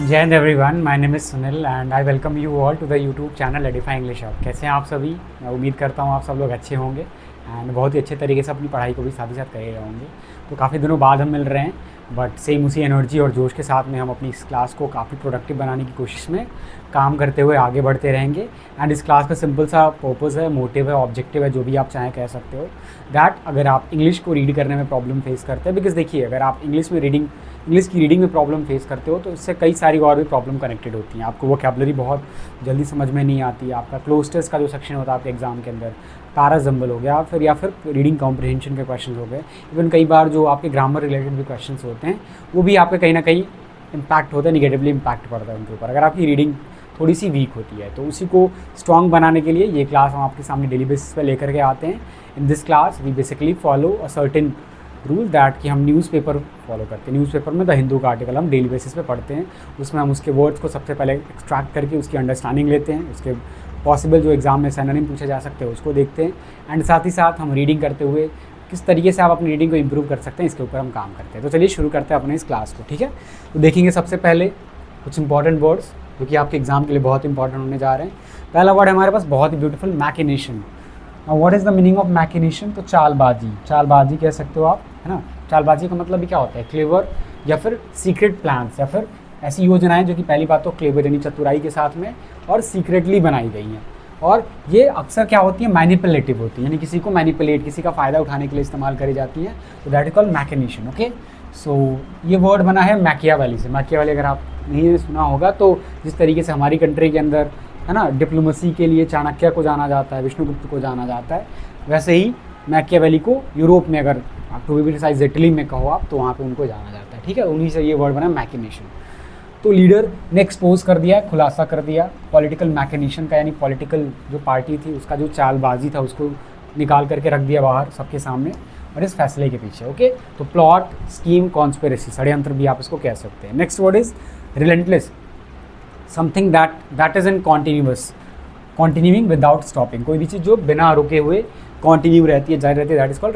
जय Hind everyone, my name is Sunil and I welcome you all to the YouTube channel edify English hub. कैसे हैं आप सभी? मैं उम्मीद करता हूँ आप सब लोग अच्छे होंगे एंड बहुत ही अच्छे तरीके से अपनी पढ़ाई को भी साथ ही साथ कर रहे होंगे। तो काफ़ी दिनों बाद हम मिल रहे हैं, बट सेम उसी एनर्जी और जोश के साथ में हम अपनी इस क्लास को काफ़ी प्रोडक्टिव बनाने की कोशिश में काम करते हुए आगे बढ़ते रहेंगे। एंड इस क्लास का सिंपल सा पर्पज़ है, मोटिव है, ऑब्जेक्टिव है, जो भी आप चाहें कह सकते हो, दैट अगर आप इंग्लिश को रीड करने में प्रॉब्लम फेस करते हैं, बिकॉज देखिए अगर आप इंग्लिश की रीडिंग में प्रॉब्लम फेस करते हो तो इससे कई सारी और भी प्रॉब्लम कनेक्टेड होती हैं। आपको वोकैबुलरी बहुत जल्दी समझ में नहीं आती, आपका क्लोज टेस्ट का जो सेक्शन होता है आपके एग्जाम के अंदर, पैराजम्बल हो गया या फिर रीडिंग कॉम्प्रिहेंशन के क्वेश्चन हो गए, इवन कई बार जो आपके ग्रामर रिलेटेड भी क्वेश्चन होते हैं वो भी आपके कहीं ना कहीं इम्पैक्ट होता है, निगेटिवली इम्पैक्ट पड़ता है उनके ऊपर अगर आपकी रीडिंग थोड़ी सी वीक होती है। तो उसी को स्ट्रॉन्ग बनाने के लिए ये क्लास हम आपके सामने डेली बेसिस पे लेकर के आते हैं। In this class we basically follow a certain rule that कि हम न्यूज़पेपर फॉलो करते हैं। न्यूज़पेपर में द हिंदू का आर्टिकल हम डेली बेसिस पे पढ़ते हैं, उसमें हम उसके वर्ड्स को सबसे पहले एक्सट्रैक्ट करके उसकी अंडरस्टैंडिंग लेते हैं, उसके पॉसिबल जो एग्जाम में सिनोनिम पूछे जा सकते हैं उसको देखते हैं, एंड साथ ही साथ हम रीडिंग करते हुए किस तरीके से आप अपनी रीडिंग को इम्प्रूव कर सकते हैं इसके ऊपर हम काम करते हैं। तो चलिए शुरू करते हैं अपने इस क्लास को, ठीक है। तो देखेंगे सबसे पहले कुछ इंपॉर्टेंट वर्ड्स जो कि आपके एग्जाम के लिए बहुत इंपॉर्टेंट होने जा रहे हैं। पहला वर्ड हमारे पास बहुत ही beautiful, machination. What is the meaning of machination? तो चालबाजी कह सकते हो आप, है ना। चालबाजी का मतलब भी क्या होता है? क्लेवर या फिर सीक्रेट प्लान्स या फिर ऐसी योजनाएं जो कि पहली बात तो क्लेवर यानी चतुराई के साथ में और सीक्रेटली बनाई गई हैं, और ये अक्सर क्या होती है? मैनिपुलेटिव होती है, यानी किसी को मैनिपुलेट, किसी का फ़ायदा उठाने के लिए इस्तेमाल करी जाती है। तो दैट इज कॉल्ड मैकिनेशन। ओके, सो ये वर्ड बना है मैकियावेली से। मैकियावेली अगर आप नहीं सुना होगा तो जिस तरीके से हमारी कंट्री के अंदर, है ना, डिप्लोमेसी के लिए चाणक्य को जाना जाता है, विष्णुगुप्त को जाना जाता है, वैसे ही मैकियावेली को यूरोप में, अगर टू बी प्रिसाइज इटली में कहो आप, तो वहाँ पे उनको जाना जाता है, ठीक है। उन्हीं से ये वर्ड बना मैकिनेशन। तो लीडर ने एक्सपोज कर दिया, खुलासा कर दिया पॉलिटिकल मैकिनेशन का, यानी पॉलिटिकल जो पार्टी थी उसका जो चालबाजी था उसको निकाल करके रख दिया बाहर सबके सामने और इस फैसले के पीछे। ओके, तो प्लॉट, स्कीम, कॉन्स्पिरेसी, षड्यंत्र भी आप इसको कह सकते हैं। Next word is relentless, something that is in continuing without stopping. कोई भी चीज़ जो बिना रुके हुए कॉन्टिन्यू रहती है, जारी रहती है, that is called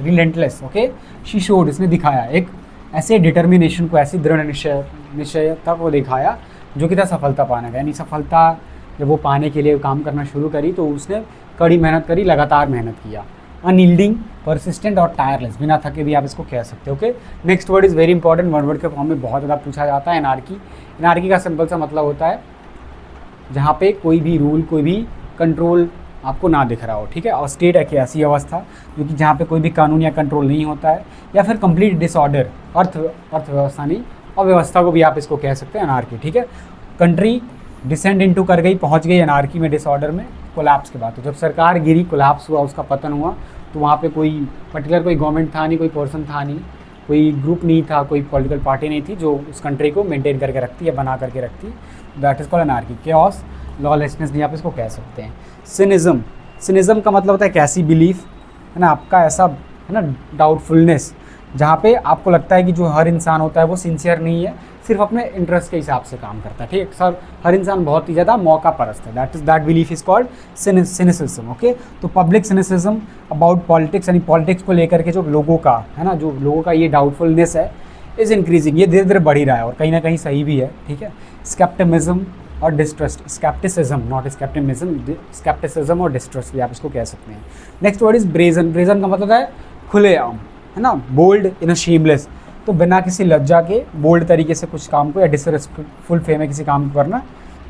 relentless. Okay, she showed, इसने दिखाया एक ऐसे डिटर्मिनेशन को, ऐसी दृढ़ निश्चयता को दिखाया जो कि था सफलता पाने का, यानी सफलता जब वो पाने के लिए काम करना शुरू करी तो उसने कड़ी मेहनत करी, लगातार मेहनत किया। अनयील्डिंग, परसिस्टेंट और टायरलेस, बिना थके भी आप इसको कह सकते हो। Okay, next word is very important, one word के फॉर्म में बहुत ज़्यादा पूछा जाता है, एनार्की। एनार्की का सिंपल सा मतलब होता है जहाँ पे कोई भी रूल, कोई भी कंट्रोल आपको ना दिख रहा हो, ठीक है। और स्टेट है कि ऐसी अवस्था जो कि जहाँ पे कोई भी कानून या कंट्रोल नहीं होता है, या फिर कंप्लीट डिसऑर्डर, अर्थव्यवस्था नहीं, अव्यवस्था को भी आप इसको कह सकते हैं अनार्की, ठीक है। कंट्री डिसेंड इनटू कर गई, पहुँच गई अनार्की में, डिसऑर्डर में, कोलैप्स के बाद। तो जब सरकार गिरी, कोलैप्स हुआ, उसका पतन हुआ, तो वहाँ पे कोई पर्टिकुलर कोई गवर्नमेंट था नहीं, कोई पर्सन था नहीं, कोई ग्रुप नहीं था, कोई पॉलिटिकल पार्टी नहीं थी जो उस कंट्री को मेंटेन करके रखती या बना करके रखती। That is called anarchy. Chaos, lawlessness भी आप इसको कह सकते हैं। सिनिज्म का मतलब होता है कैसी बिलीफ, है ना, आपका ऐसा, है ना, डाउटफुलनेस, जहाँ पे आपको लगता है कि जो हर इंसान होता है वो सिंसियर नहीं है, सिर्फ अपने इंटरेस्ट के हिसाब से काम करता है, ठीक है। सर, हर इंसान बहुत ही ज़्यादा मौका परस्त है, that belief is called cynicism. Okay, तो पब्लिक सिनिसिज्म अबाउट पॉलिटिक्स, यानी पॉलिटिक्स को लेकर के जो लोगों का, है ना, जो लोगों का ये डाउटफुलनेस है इज़ इंक्रीजिंग, ये धीरे धीरे बढ़ ही रहा है और कहीं ना कहीं सही भी है, ठीक है। स्केप्टिमिज्म और डिस्ट्रस्ट, स्केप्टिसिज्म नॉट स्केप्टिमिज्म, स्केप्टिसिज्म और डिस्ट्रस्ट भी आप इसको कह सकते हैं। Next word is brazen. Brazen का मतलब है खुलेआम, है ना, बोल्ड इन अ शेमलेस, तो बिना किसी लज्जा के बोल्ड तरीके से कुछ काम को या डिसरिस्पेक्टफुल वे में किसी काम को करना,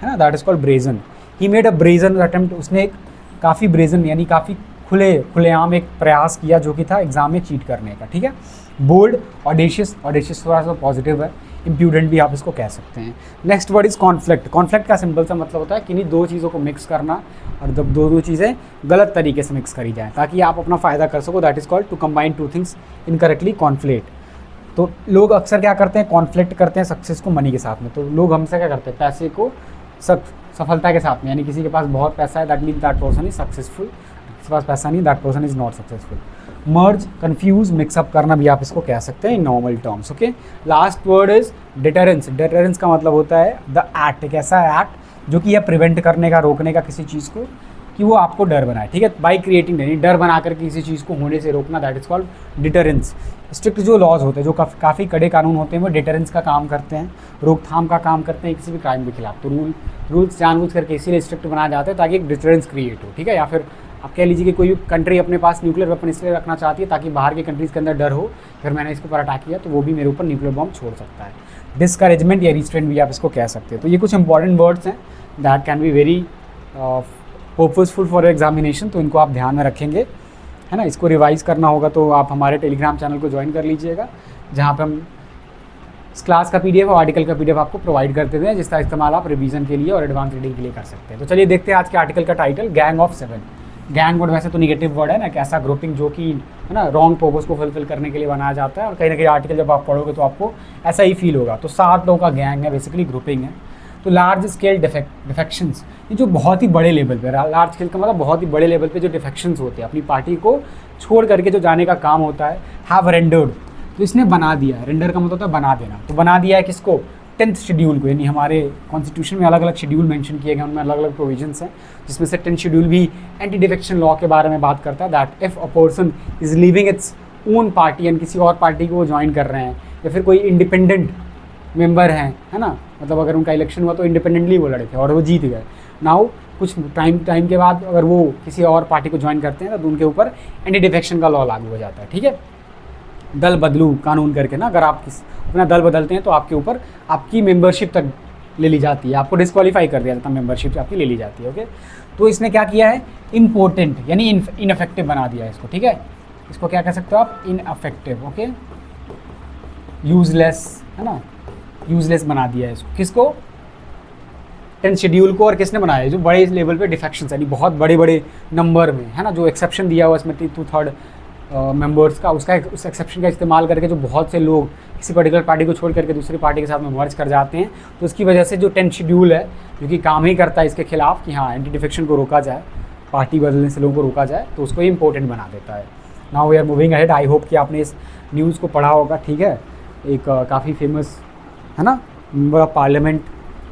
है ना, that is called brazen. He made a brazen attempt, उसने एक काफ़ी ब्रेजन यानी काफ़ी खुलेआम एक प्रयास किया जो कि था एग्जाम में चीट करने का, ठीक है। बोल्ड, ऑडेशियस थोड़ा सा पॉजिटिव है, इम्प्यूडेंट भी आप इसको कह सकते हैं। Next word is conflict. Conflict का सिंपल सा मतलब होता है किन्हीं दो चीज़ों को मिक्स करना, और जब दो चीज़ें गलत तरीके से मिक्स करी जाए ताकि आप अपना फ़ायदा कर सको, that is called to combine two things incorrectly, conflict. तो लोग अक्सर क्या करते हैं? कॉन्फ्लिक्ट करते हैं सक्सेस को मनी के साथ में। तो लोग हमसे क्या करते हैं? पैसे को सफलता के साथ में, यानी किसी के पास बहुत पैसा है that mean that person is successful, किसी के पास पैसा नहीं that person is not successful. Merge, confuse, mix up करना भी आप इसको कह सकते हैं in normal terms. Okay, last word is deterrence. Deterrence का मतलब होता है द एक्ट, एक ऐसा एक्ट जो कि यह प्रिवेंट करने का, रोकने का किसी चीज़ को, कि वो आपको डर बनाए, ठीक है। बाई क्रिएटिंग यानी डर बना कर किसी चीज़ को होने से रोकना, that is called deterrence. Strict जो लॉज होते हैं, जो काफ़ी कड़े कानून होते हैं, वो डिटरेंस का काम करते हैं, रोकथाम का काम करते हैं किसी भी क्राइम के खिलाफ। तो रूल्स जानबूझ करके इसीलिए स्ट्रिक्ट बनाए जाते हैं ताकि एक डिटरेंस क्रिएट हो, ठीक है। या फिर आप कह लीजिए कि कोई भी कंट्री अपने पास न्यूक्लियर वेपन इसलिए रखना चाहती है ताकि बाहर के कंट्रीज़ के अंदर डर हो, फिर मैंने इसके ऊपर अटैक किया तो वो भी मेरे ऊपर न्यूक्लियर बॉम्ब छोड़ सकता है। डिस्करेजमेंट या रिस्ट्रेंट भी आप इसको कह सकते हैं। तो ये कुछ इंपॉर्टेंट वर्ड्स हैं that can be very purposeful for examination, तो इनको आप ध्यान में रखेंगे, है ना। इसको रिवाइज़ करना होगा तो आप हमारे टेलीग्राम चैनल को ज्वाइन कर लीजिएगा, जहाँ पे हम इस क्लास का PDF और आर्टिकल का PDF आपको प्रोवाइड करते हैं, जिसका इस्तेमाल आप रिवीजन के लिए और एडवांस रीडिंग के लिए कर सकते हैं। तो चलिए देखते हैं आज के आर्टिकल का title, gang of 7। Gang word वैसे तो निगेटिव वर्ड है ना, एक ऐसा ग्रुपिंग जो कि, है ना, रॉन्ग पर्पस को फुलफिल करने के लिए बनाया जाता है। और कहीं ना कहीं आर्टिकल जब आप पढ़ोगे तो आपको ऐसा ही फील होगा। तो 7 लोगों का गैंग है, बेसिकली ग्रुपिंग है। तो लार्ज स्केल डिफेक्शंस, ये जो बहुत ही बड़े लेवल पे, लार्ज स्केल का मतलब बहुत ही बड़े लेवल पे जो डिफेक्शंस होते हैं, अपनी पार्टी को छोड़ करके जो जाने का काम होता है, हैव रेंडर्ड, तो इसने बना दिया। रेंडर का मतलब होता है बना देना। तो बना दिया है किसको? 10th शेड्यूल को, यानी हमारे कॉन्स्टिट्यूशन में अलग अलग शेड्यूल मेंशन किए गए, उनमें अलग अलग प्रोविजंस हैं, जिसमें से 10th शेड्यूल भी एंटी डिफेक्शन लॉ के बारे में बात करता है, that if a person is leaving its own party, यानी किसी और पार्टी को वो ज्वाइन कर रहे हैं, या फिर कोई इंडिपेंडेंट मेंबर हैं, है ना, मतलब अगर उनका इलेक्शन हुआ तो इंडिपेंडेंटली वो लड़े थे और वो जीत गए, नाउ कुछ टाइम के बाद अगर वो किसी और पार्टी को ज्वाइन करते हैं तो उनके ऊपर एंटी डिफेक्शन का लॉ लागू हो जाता है, ठीक है। दल बदलू कानून करके ना, अगर आप अपना दल बदलते हैं तो आपके ऊपर आपकी मेंबरशिप तक ले ली जाती है, आपको डिस्क्वालीफाई कर दिया जाता है, मेंबरशिप आपकी ले ली जाती है, ओके। तो इसने क्या किया है? इम्पोर्टेंट यानी इनअफेक्टिव बना दिया है इसको, ठीक है। इसको क्या कह सकते हो आप? Ineffective, okay. यूजलेस, है ना, यूजलेस बना दिया है इसको। किसको? 10th शेड्यूल को। और किसने बनाया है? जो बड़े लेवल पे डिफेक्शंस, यानी बहुत बड़े बड़े नंबर में, है ना, जो एक्सेप्शन दिया हुआ इसमें 2/3 मेंबर्स का, उस एक्सेप्शन का इस्तेमाल करके जो बहुत से लोग किसी पर्टिकुलर पार्टी को छोड़ करके दूसरी पार्टी के साथ में मर्ज कर जाते हैं, तो उसकी वजह से जो 10th शेड्यूल है, जो कि काम ही करता है इसके खिलाफ कि हाँ एंटी डिफेक्शन को रोका जाए, पार्टी बदलने से लोगों को रोका जाए, तो उसको इम्पोर्टेंट बना देता है। Now we are moving ahead. I hope कि आपने इस न्यूज़ को पढ़ा होगा, ठीक है। एक काफ़ी फेमस, है ना, मेंबर ऑफ पार्लियामेंट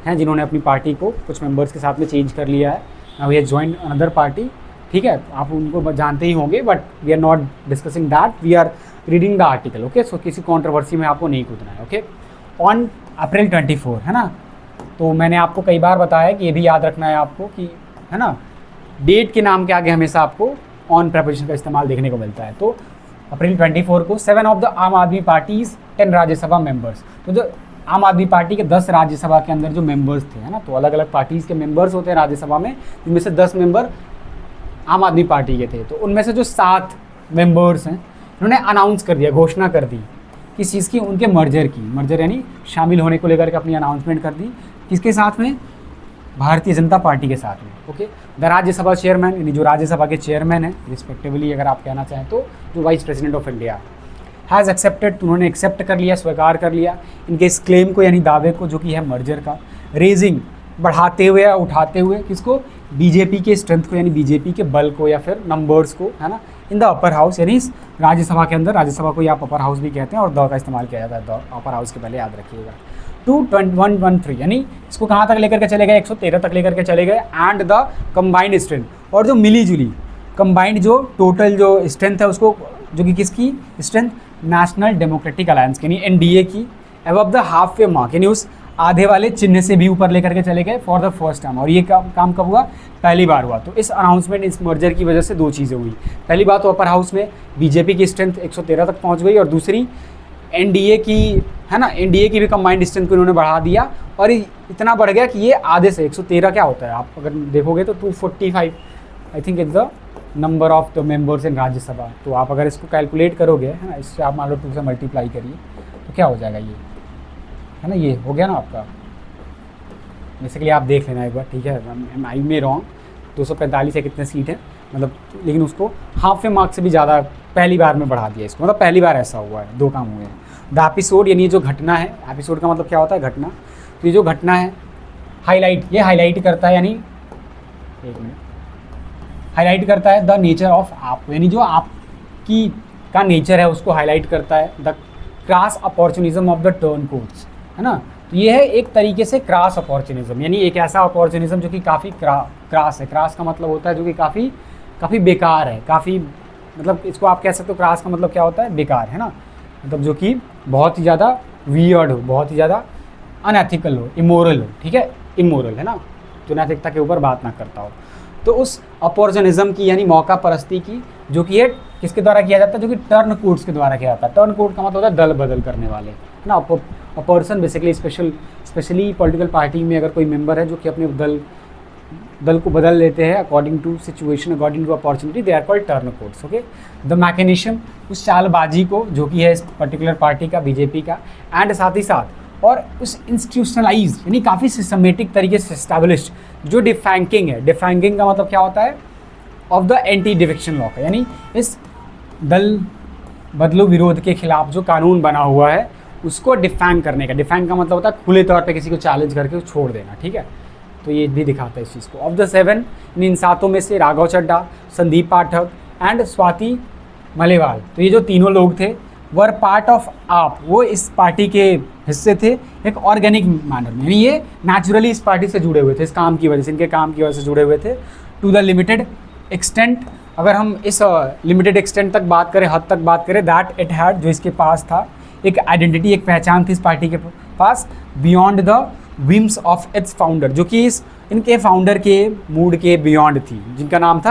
हैं जिन्होंने अपनी पार्टी को कुछ मेंबर्स के साथ में चेंज कर लिया है। Now we have joined another party, ठीक है। आप उनको जानते ही होंगे, but we are not discussing that, we are reading the article, okay. So किसी कंट्रोवर्सी में आपको नहीं कूदना है, ओके। ऑन अप्रैल 24, है ना, तो मैंने आपको कई बार बताया कि ये भी याद रखना है आपको कि, है ना, डेट के नाम के आगे हमेशा आपको ऑन प्रेपोजिशन का इस्तेमाल देखने को मिलता है। तो अप्रैल 24 को 7 ऑफ द आम आदमी पार्टीज 10 राज्यसभा मेंबर्स, तो जो आम आदमी पार्टी के 10 राज्यसभा के अंदर जो मेंबर्स थे, है ना, तो अलग अलग पार्टीज़ के मेंबर्स होते हैं राज्यसभा में, जिनमें से 10 मेंबर आम आदमी पार्टी के थे। तो उनमें से जो 7 मेंबर्स हैं, उन्होंने अनाउंस कर दिया, घोषणा कर दी किस चीज़ की? उनके मर्जर यानी शामिल होने को लेकर के अपनी अनाउंसमेंट कर दी। किसके साथ में? भारतीय जनता पार्टी के साथ में, ओके। द राज्यसभा चेयरमैन, यानी जो राज्यसभा के चेयरमैन हैं रिस्पेक्टिवली, अगर आप कहना चाहें तो, जो vice president of India, has accepted, तो उन्होंने एक्सेप्ट कर लिया, स्वीकार कर लिया इनके इस क्लेम को, यानी दावे को, जो कि है मर्जर का। रेजिंग, बढ़ाते हुए या उठाते हुए, किसको? बीजेपी के स्ट्रेंथ को, यानी बीजेपी के बल को या फिर नंबर्स को, है ना, इन द अपर हाउस, यानी इस राज्यसभा के अंदर, राज्यसभा को आप अपर हाउस भी कहते हैं और द का इस्तेमाल किया जाता है, द अपर हाउस के पहले, याद रखिएगा। 2113, यानी इसको कहाँ तक लेकर के चले गए? 113 तक लेकर के चले गए। एंड द कंबाइंड स्ट्रेंथ, और जो मिली जुली कंबाइंड जो टोटल जो स्ट्रेंथ है उसको, जो कि किसकी स्ट्रेंथ? नेशनल डेमोक्रेटिक अलायंस की, यानी एनडीए की, above the half way mark, यानी उस आधे वाले चिन्ह से भी ऊपर लेकर के चले गए फॉर द फर्स्ट टाइम। और ये काम कब हुआ? पहली बार हुआ। तो इस अनाउंसमेंट, इस मर्जर की वजह से 2 चीज़ें हुई। पहली बात तो अपर हाउस में बीजेपी की स्ट्रेंथ 113 तक पहुंच गई, और दूसरी एनडीए की, है ना, एनडीए की भी कंबाइंड स्ट्रेंथ को इन्होंने बढ़ा दिया, और इतना बढ़ गया कि ये आधे से 113 क्या होता है, आप अगर देखोगे तो 245 I think is the number of the members in Rajya Sabha. तो आप अगर इसको कैलकुलेट करोगे, है ना, इससे आप मान लो 2 से मल्टीप्लाई करिए तो क्या हो जाएगा, ये, है ना, ये हो गया ना आपका। बेसिकली आप देख लेना एक बार, ठीक है, आई में रॉन्ग, 245 या कितने सीट है मतलब, लेकिन उसको हाफ ए मार्क से भी ज़्यादा पहली बार में बढ़ा दिया इसको, मतलब पहली बार ऐसा हुआ है, 2 काम हुए हैं। द एपिसोड, यानी जो घटना है, एपिसोड का मतलब क्या होता है? घटना। तो ये जो घटना है, हाईलाइट, ये हाईलाइट करता है, यानी एक मिनट, हाईलाइट करता है द नेचर ऑफ आप, यानी जो आपकी का नेचर है उसको हाईलाइट करता है। The cross opportunism of the turn courts, है ना, तो ये है एक तरीके से क्रॉस अपॉर्चुनिज्म, यानी एक ऐसा अपॉर्चुनिज्म जो कि काफ़ी क्रॉस है। क्रॉस का मतलब होता है जो कि काफ़ी बेकार है, काफ़ी मतलब इसको आप कह सकते हो, क्रॉस का मतलब क्या होता है, बेकार, है ना, मतलब जो कि बहुत ही ज़्यादा वियर्ड हो, बहुत ही ज़्यादा अनएथिकल हो, इमोरल हो, ठीक है, इमोरल है ना, जो नैतिकता के ऊपर बात ना करता हो। तो उस अपॉर्चुनिज्म की यानी मौका परस्ती की जो कि ये किसके द्वारा किया जाता है, जो कि टर्न कोड्स के द्वारा किया जाता है। टर्न कोड का मतलब होता है दल बदल करने वाले, है ना। A person basically specially political party में अगर कोई मेंबर है जो कि अपने दल को बदल लेते हैं according to situation, according to opportunity, they are called turncoats. Okay, the mechanism, उस चालबाजी को जो कि है इस पर्टिकुलर पार्टी का, बीजेपी का, एंड साथ ही साथ और उस इंस्टीट्यूशनलाइज यानी काफ़ी सिस्टमेटिक तरीके से एस्टैब्लिश्ड जो डिफैंकिंग है। डिफैंकिंग का मतलब क्या होता है, of the anti defection law का, यानी इस दल बदलो विरोध के खिलाफ जो कानून बना हुआ है उसको डिफैंग करने का। डिफैंग का मतलब होता है खुले तौर पे किसी को चैलेंज करके छोड़ देना, ठीक है। तो ये भी दिखाता है इस चीज़ को। ऑफ द 7, इन 7 में से राघव चड्ढा, संदीप पाठक एंड स्वाति मलेवाल, तो ये जो तीनों लोग थे वर पार्ट ऑफ आप, वो इस पार्टी के हिस्से थे एक ऑर्गेनिक मैनर में, यानी ये नेचुरली इस पार्टी से जुड़े हुए थे, इस काम की वजह से, इनके काम की वजह से जुड़े हुए थे। टू द लिमिटेड एक्सटेंट, अगर हम इस लिमिटेड एक्सटेंट तक बात करें, हद तक बात करें, दैट इट हैड, जो इसके पास था एक आइडेंटिटी, एक पहचान थी इस पार्टी के पास, beyond the whims of its founder, जो कि इनके फाउंडर के मूड के बियॉन्ड थी, जिनका नाम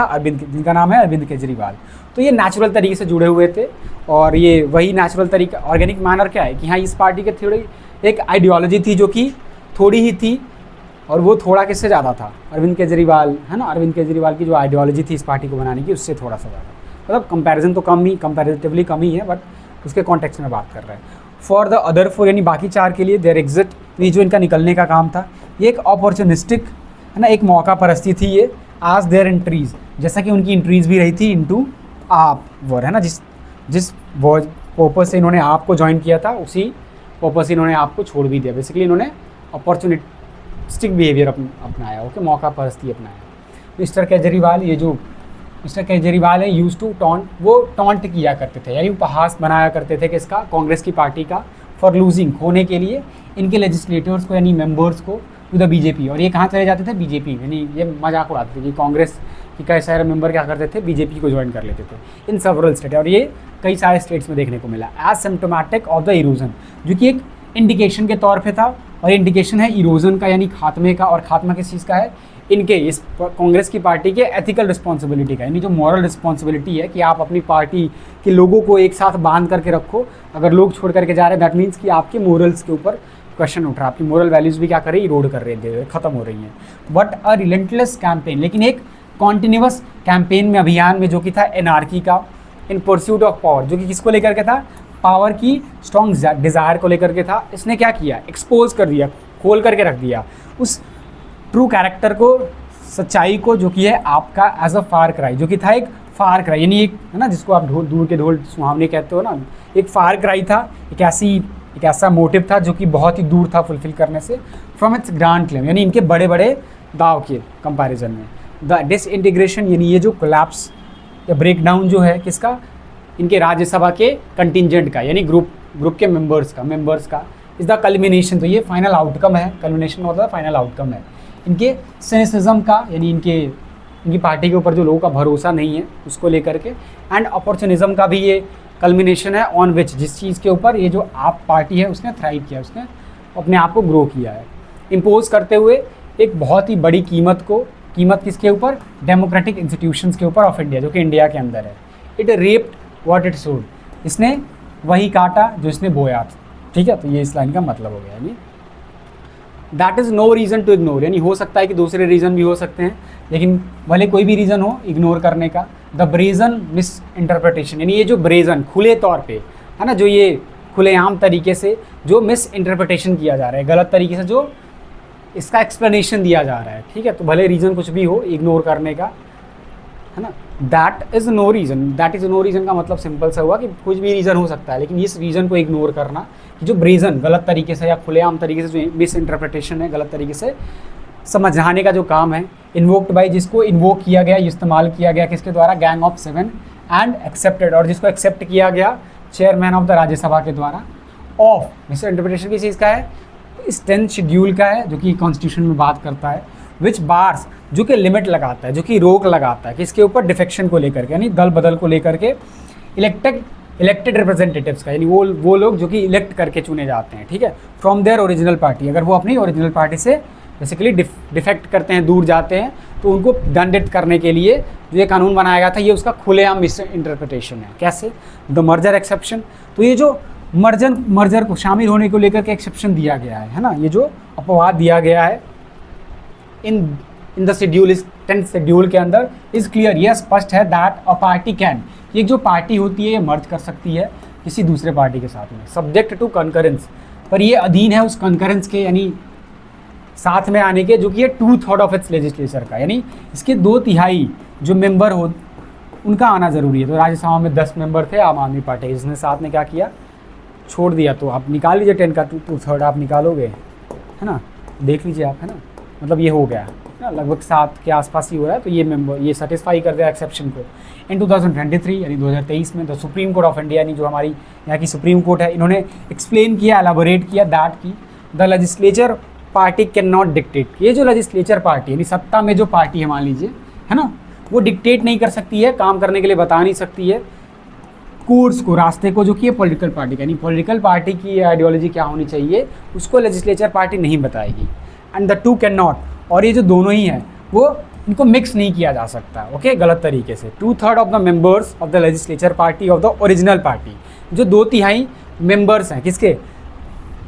है अरविंद केजरीवाल। तो ये नेचुरल तरीके से जुड़े हुए थे, और ये वही नेचुरल तरीका, ऑर्गेनिक मैनर क्या है कि हाँ, इस पार्टी के थोड़ी एक आइडियोलॉजी थी जो कि थोड़ी ही थी, और वो थोड़ा किससे ज़्यादा था, अरविंद केजरीवाल, है ना, अरविंद केजरीवाल की जो आइडियोलॉजी थी इस पार्टी को बनाने की, उससे थोड़ा सा ज़्यादा, मतलब कंपैरिजन तो कंपैरेटिवली कम ही है, बट उसके कॉन्टेक्स्ट में बात कर रहे हैं। फॉर द अदर 4, यानी बाकी 4 के लिए, देयर एग्जिट, ये जो इनका निकलने का काम था, ये एक अपॉर्चुनिस्टिक, है ना, एक मौका परस्ती थी ये, आज देयर एंट्रीज, जैसा कि उनकी एंट्रीज भी रही थी इनटू आप वर, है ना, जिस पर्पस से इन्होंने आपको ज्वाइन किया था उसी पर्पस से इन्होंने आपको छोड़ भी दिया। बेसिकली इन्होंने अपॉर्चुनिस्टिक बिहेवियर अपनाया, ओके, मौका परस्ती अपनाया। मिस्टर केजरीवाल, ये जो मिस्टर केजरीवाल है, यूज टू टॉन्ट, वो टॉन्ट किया करते थे, यानी उपहास बनाया करते थे किसका, कांग्रेस की पार्टी का, फॉर लूजिंग, होने के लिए इनके लेजिस्लेटर्स को, यानी मेंबर्स को, टू द बीजेपी। और ये कहाँ चले जाते थे, बीजेपी, यानी ये मजाक उड़ाते थे कि कांग्रेस की कई सारे मेंबर क्या करते थे, बीजेपी को ज्वाइन कर लेते थे इन सेवरल स्टेट, और ये कई सारे स्टेट्स में देखने को मिला। As symptomatic of the erosion, जो कि एक इंडिकेशन के तौर पे था, और इंडिकेशन है इरोजन का, यानी खात्मे का, और खात्मा किस चीज़ का है, इनके इस कांग्रेस की पार्टी के एथिकल रिस्पॉन्सिबिलिटी का, यानी जो मॉरल रिस्पॉन्सिबिलिटी है कि आप अपनी पार्टी के लोगों को एक साथ बांध करके रखो, अगर लोग छोड़ करके जा रहे हैं, दैट मीन्स कि आपके मोरल्स के ऊपर क्वेश्चन उठ रहा है, आपकी मोरल वैल्यूज़ भी क्या कर रही है, इरोड कर रही है, खत्म हो रही हैं। बट अ रिलेंटलेस कैंपेन, लेकिन एक कॉन्टिन्यूस कैंपेन में, अभियान में, जो कि था एनार्की का, इन परस्यूट ऑफ पावर, जो कि किसको लेकर के था, पावर की स्ट्रॉन्ग डिज़ायर को लेकर के था। इसने क्या किया, एक्सपोज कर दिया, खोल करके रख दिया उस ट्रू कैरेक्टर को, सच्चाई को, जो कि है आपका एज अ फार क्राई, जो कि था एक फार क्राई, यानी एक, है ना, जिसको आप दूर के ढोल सुहावने कहते हो ना, एक फार क्राई था, एक ऐसा मोटिव था जो कि बहुत ही दूर था फुलफिल करने से, फ्रॉम इट्स ग्रांड क्लेम, यानी इनके बड़े बड़े दाव के कंपैरिजन में। द डिसइंटीग्रेशन, यानी ये जो कोलैप्स या ब्रेकडाउन जो है किसका, इनके राज्यसभा के कंटिजेंट का, यानी ग्रुप के मेंबर्स का इज़ द कल्मिनेशन, तो ये फाइनल आउटकम है, कल्मिनेशन मतलब है फाइनल आउटकम है इनके सिनिसिज्म का, यानी इनकी पार्टी के ऊपर जो लोगों का भरोसा नहीं है उसको लेकर के, एंड अपॉर्चुनिज्म का भी ये कल्मिनेशन है, ऑन विच, जिस चीज़ के ऊपर ये जो आप पार्टी है उसने थ्राइव किया, उसने अपने आप को ग्रो किया है, इम्पोज करते हुए एक बहुत ही बड़ी कीमत किसके ऊपर, डेमोक्रेटिक इंस्टीट्यूशंस के ऊपर ऑफ इंडिया, जो कि इंडिया के अंदर है। इट रेप्ड व्हाट इट सोड, इसने वही काटा जो इसने बोया था, ठीक है। तो ये इस लाइन का मतलब हो गया, यानी that is no reason to ignore, यानी हो सकता है कि दूसरे रीज़न भी हो सकते हैं, लेकिन भले कोई भी रीज़न हो इग्नोर करने का। द ब्रेजन मिस इंटरप्रिटेशन, यानी ये जो ब्रेजन, खुले तौर पे, है ना, जो ये खुलेआम तरीके से जो मिस इंटरप्रिटेशन किया जा रहा है, गलत तरीके से जो इसका एक्सप्लेनेशन दिया जा रहा है, ठीक है। तो भले रीज़न कुछ भी हो, इग्नोर करने का, है ना, दैट इज़ नो रीज़न का मतलब सिंपल सा हुआ कि कुछ भी रीज़न हो सकता है, लेकिन इस रीज़न को इग्नोर करना कि जो ब्रेजन, गलत तरीके से या खुलेआम तरीके से जो मिस इंटरप्रिटेशन है, गलत तरीके से समझाने का जो काम है, इन्वोक्ड बाई, जिसको इन्वोक किया गया, इस्तेमाल किया गया किसके द्वारा, गैंग ऑफ 7, एंड एक्सेप्टेड, और जिसको एक्सेप्ट किया गया चेयरमैन ऑफ द राज्यसभा के द्वारा, ऑफ मिस इंटरप्रिटेशन किस चीज़ का है, इस 10th शेड्यूल का है जो कि कॉन्स्टिट्यूशन में बात करता है, विच बार्स, जो कि लिमिट लगाता है, जो कि रोक लगाता है कि इसके ऊपर डिफेक्शन को लेकर के, यानी दल बदल को लेकर के इलेक्टेड रिप्रेजेंटेटिव्स का, यानी वो लोग जो कि इलेक्ट करके चुने जाते हैं, ठीक है, फ्रॉम देयर ओरिजिनल पार्टी। अगर वो अपनी ओरिजिनल पार्टी से बेसिकली डिफेक्ट करते हैं, दूर जाते हैं, तो उनको दंडित करने के लिए जो ये कानून बनाया गया था, ये उसका खुलेआम मिस इंटरप्रिटेशन है। कैसे? The merger exception. तो ये जो मर्जर को शामिल होने को लेकर के एक्सेप्शन दिया गया है ना, ये जो अपवाद दिया गया है इन द शेड्यूल, इस 10th शेड्यूल के अंदर, इज क्लियर, यह स्पष्ट है दैट अ पार्टी कैन, ये जो पार्टी होती है ये मर्ज कर सकती है किसी दूसरे पार्टी के साथ में, सब्जेक्ट टू कंकरेंस, पर ये अधीन है उस कंकरेंस के, यानी साथ में आने के, जो कि ये 2/3 ऑफ इट्स लेजिस्लेचर का, यानी इसके 2/3 जो मेंबर हो उनका आना ज़रूरी है। तो राज्यसभा में 10 मेंबर थे आम आदमी पार्टी, इसने साथ ने क्या किया, छोड़ दिया। तो आप निकाल लीजिए 10 का 2/3 आप निकालोगे, है ना, देख लीजिए आप, है ना, मतलब ये हो गया ना, लगभग 7 के आसपास ही हो रहा है। तो ये मेंबर ये सेटिस्फाई कर दिया एक्सेप्शन को। इन 2023 यानी 2023 में the supreme court of India, यानी जो हमारी यहाँ की सुप्रीम कोर्ट है, इन्होंने एक्सप्लेन किया, एलाबोरेट किया दैट की the legislature party can not dictate, ये जो लेजिस्लेचर पार्टी यानी सत्ता में जो पार्टी है, मान लीजिए, है ना, वो डिक्टेट नहीं कर सकती है, काम करने के लिए बता नहीं सकती है कोर्स को, रास्ते को, जो कि है पॉलिटिकल पार्टी का, यानी पॉलिटिकल पार्टी की आइडियोलॉजी क्या होनी चाहिए उसको लेजिस्लेचर पार्टी नहीं बताएगी। And the two can not, और ये जो दोनों ही हैं वो इनको मिक्स नहीं किया जा सकता, ओके, गलत तरीके से। 2/3 of the members of the legislature party of the original party, जो 2/3 मेंबर्स हैं किसके,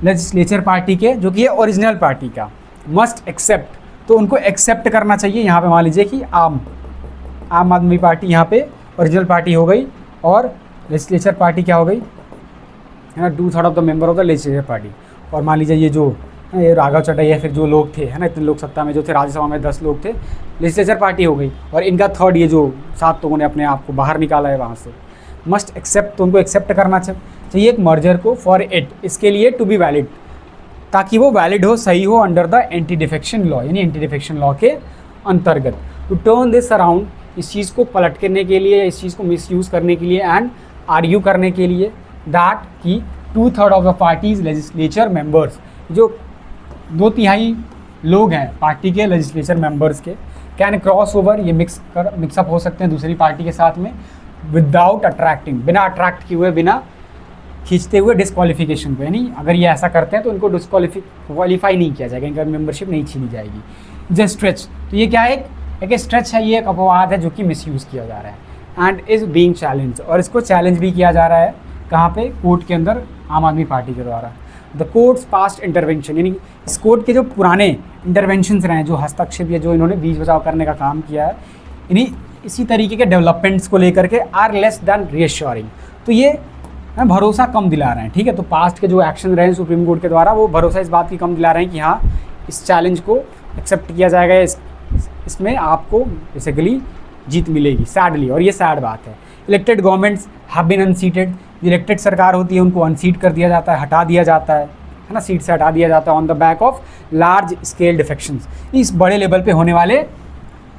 लेजिस्लेचर पार्टी के, जो कि है ओरिजिनल पार्टी का, मस्ट एक्सेप्ट, तो उनको एक्सेप्ट करना चाहिए। यहाँ पे मान लीजिए कि आम आदमी पार्टी यहाँ पे ओरिजिनल पार्टी हो गई, और लेजिस्लेचर पार्टी क्या हो गई, है ना, 2/3 of the member of the legislature party. और मान लीजिए ये राघव चड्ढा फिर जो लोग थे, है ना, इतने लोग सत्ता में जो थे, राज्यसभा में 10 लोग थे, लेजिस्लेचर पार्टी हो गई, और इनका 3rd ये जो 7 लोगों ने अपने आप को बाहर निकाला है वहाँ से, मस्ट एक्सेप्ट, तो उनको एक्सेप्ट करना चाहिए एक मर्जर को, फॉर इट, इसके लिए, टू बी वैलिड, ताकि वो वैलिड हो, सही हो, under the anti defection law, यानी एंटी डिफेक्शन लॉ के अंतर्गत। टू टर्न दिस अराउंड, इस चीज़ को पलटने के लिए, इस चीज़ को मिसयूज़ करने के लिए, एंड आर्ग्यू करने के लिए दैट कि 2/3 of the parties legislature members, जो 2/3 लोग हैं पार्टी के लेजिस्लेचर मेंबर्स के, कैन क्रॉस ओवर, ये मिक्सअप हो सकते हैं दूसरी पार्टी के साथ में, विदाउट अट्रैक्टिंग, बिना अट्रैक्ट किए हुए, बिना खींचते हुए डिस्क्वालिफिकेशन को, यानी अगर ये ऐसा करते हैं तो इनको क्वालिफाई नहीं किया जाएगा, इनका मेंबरशिप नहीं छीनी जाएगी। जस्ट स्ट्रेच, तो ये क्या है, एक स्ट्रेच है, ये एक अपवाद है जो कि मिसयूज़ किया जा रहा है, एंड इज़ बीइंग चैलेंज, और इसको चैलेंज भी किया जा रहा है कहाँ पे, कोर्ट के अंदर, आम आदमी पार्टी के द्वारा। द कोर्ट्स पास्ट इंटरवेंशन, यानी इस कोर्ट के जो पुराने इंटरवेंशंस रहे हैं, जो हस्तक्षेप या जो इन्होंने बीच बचाव करने का काम किया है, इन्हीं इसी तरीके के डेवलपमेंट्स को लेकर के आर लेस दैन रीअश्योरिंग, तो ये भरोसा कम दिला रहे हैं, ठीक है। तो पास्ट के जो एक्शन रहे हैं सुप्रीम कोर्ट के द्वारा, वो भरोसा इस बात की कम दिला रहे हैं कि हाँ, इस चैलेंज को एक्सेप्ट किया जाएगा, इसमें आपको बेसिकली जीत मिलेगी, सैडली, और ये सैड बात है। Elected governments have been unseated, elected सरकार होती है उनको अनसीट कर दिया जाता है, हटा दिया जाता है ना, सीट से हटा दिया जाता है, on the back of large scale defections, इस बड़े लेवल पे होने वाले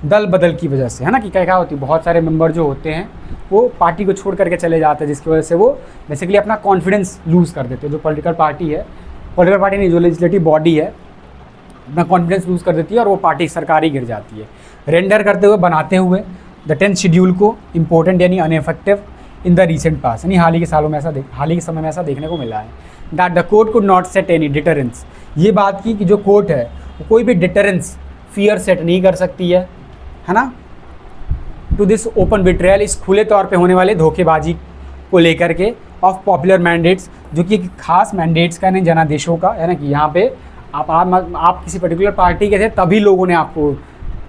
दल बदल की वजह से, है ना, कि क्या होती है, बहुत सारे मेंबर जो होते हैं वो पार्टी को छोड़ करके चले जाते हैं, जिसकी वजह से वो बेसिकली अपना कॉन्फिडेंस लूज़ कर देते हैं। जो पॉलिटिकल पार्टी नहीं, जो लेजिस्लेटिव बॉडी है, अपना कॉन्फिडेंस लूज़ कर देती है, और वो पार्टी सरकार ही गिर जाती है। रेंडर करते हुए, बनाते हुए द 10th शेड्यूल को इम्पोर्टेंट यानी अनइफेक्टिव इन द रिसेंट पास, यानी हाल ही के समय में ऐसा देखने को मिला है। That the court could not set any deterrence, ये बात की कि जो कोर्ट है वो कोई भी डिटरेंस, फियर सेट नहीं कर सकती है ना, टू दिस ओपन बिट्रेयल, इस खुले तौर पे होने वाले धोखेबाजी को लेकर के, ऑफ पॉपुलर मैंडेट्स, जो कि खास मैंडेट्स का नहीं, जनादेशों का, है ना, कि यहाँ पे आप किसी पर्टिकुलर पार्टी के थे तभी लोगों ने आपको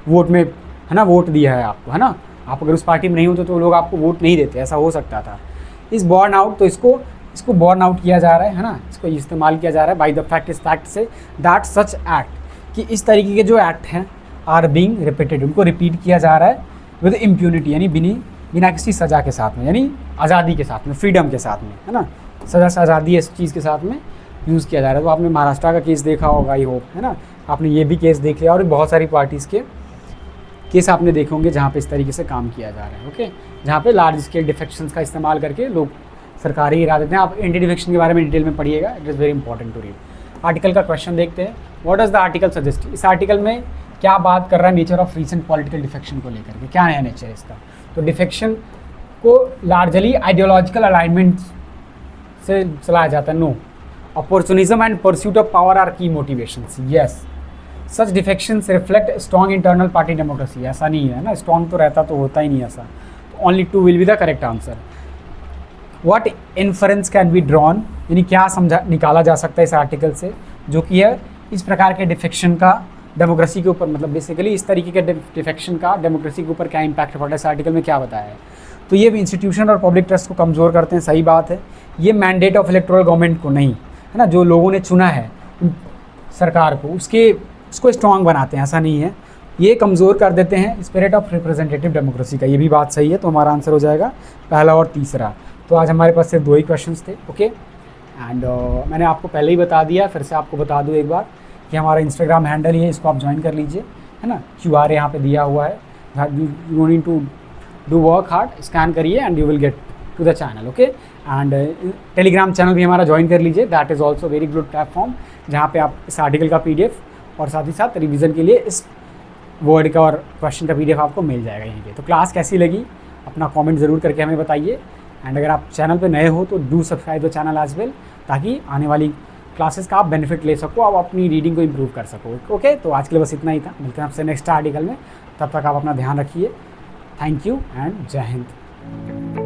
वोट में, है ना, वोट दिया है आपको, है ना, आप अगर उस पार्टी में नहीं होते तो लोग आपको वोट नहीं देते, ऐसा हो सकता था। इस बॉर्न आउट, तो इसको बॉर्न आउट किया जा रहा है ना, इसको इस्तेमाल किया जा रहा है बाय द फैक्ट, इस fact say that such act, कि इस तरीके के जो एक्ट हैं आर बीइंग रिपीटेड, उनको रिपीट किया जा रहा है विद इम्प्यूनिटी, यानी बिना किसी सज़ा के साथ में, यानी आज़ादी के साथ में, फ्रीडम के साथ में, है ना, सज़ा से आज़ादी इस चीज़ के साथ में यूज़ किया जा रहा है। तो आपने महाराष्ट्र का केस देखा होगा, आई होप, है ना, आपने ये भी केस देख लिया, और बहुत सारी पार्टीज़ के केस आपने देखे होंगे जहाँ पे इस तरीके से काम किया जा रहा है, ओके, जहाँ पे लार्ज स्केल डिफेक्शंस का इस्तेमाल करके लोग सरकारी गिरा देते हैं। आप एंटी डिफेक्शन के बारे में डिटेल में पढ़िएगा, it is very important to read. Article का क्वेश्चन देखते हैं। What does the article suggest? इस आर्टिकल में क्या बात कर रहा है nature of recent political defection को लेकर के, क्या है नेचर इसका? तो डिफेक्शन को लार्जली आइडियोलॉजिकल अलाइनमेंट से चलाया जाता है। No, opportunism and pursuit of power are key motivations. Yes, such defections reflect strong internal party democracy. ऐसा नहीं है ना, स्ट्रॉन्ग तो रहता तो होता ही नहीं ऐसा। Only 2 will be the correct answer. What inference can be drawn, यानी क्या निकाला जा सकता है इस आर्टिकल से, जो कि है इस प्रकार के डिफेक्शन का डेमोक्रेसी के ऊपर, मतलब बेसिकली इस तरीके के डिफेक्शन का डेमोक्रेसी के ऊपर क्या इम्पैक्ट पड़ता है, इस आर्टिकल में क्या बताया है। तो ये इंस्टीट्यूशन और पब्लिक ट्रस्ट को कमज़ोर करते हैं, सही बात है। ये मैंडेट ऑफ इलेक्टोरल गवर्नमेंट को नहीं, है ना, जो लोगों ने चुना है सरकार को, उसको स्ट्रॉन्ग बनाते हैं, ऐसा नहीं है। ये कमज़ोर कर देते हैं स्पिरिट ऑफ रिप्रेजेंटेटिव डेमोक्रेसी का, ये भी बात सही है। तो हमारा आंसर हो जाएगा पहला और तीसरा। तो आज हमारे पास सिर्फ 2 ही क्वेश्चंस थे। ओके, एंड मैंने आपको पहले ही बता दिया, फिर से आपको बता दूँ एक बार कि हमारा इंस्टाग्राम हैंडल ही है, इसको आप ज्वाइन कर लीजिए, है ना। QR यहाँ पे दिया हुआ है, you need to do work hard, scan करिए and you will get to the channel. Okay, and Telegram channel भी हमारा ज्वाइन कर लीजिए, that is also very good platform, जहाँ पे आप इस आर्टिकल का PDF और साथ ही साथ रिवीजन के लिए इस वर्ड का और क्वेश्चन का PDF आपको मिल जाएगा यहीं पे। तो क्लास कैसी लगी अपना कमेंट ज़रूर करके हमें बताइए, एंड अगर आप चैनल पे नए हो तो do subscribe the channel as well, ताकि आने वाली क्लासेस का आप बेनिफिट ले सको, आप अपनी रीडिंग को इम्प्रूव कर सको। ओके, तो आज के लिए बस इतना ही था, मिलते हैं आपसे नेक्स्ट आर्टिकल में, तब तक आप अपना ध्यान रखिए। थैंक यू एंड जय हिंद।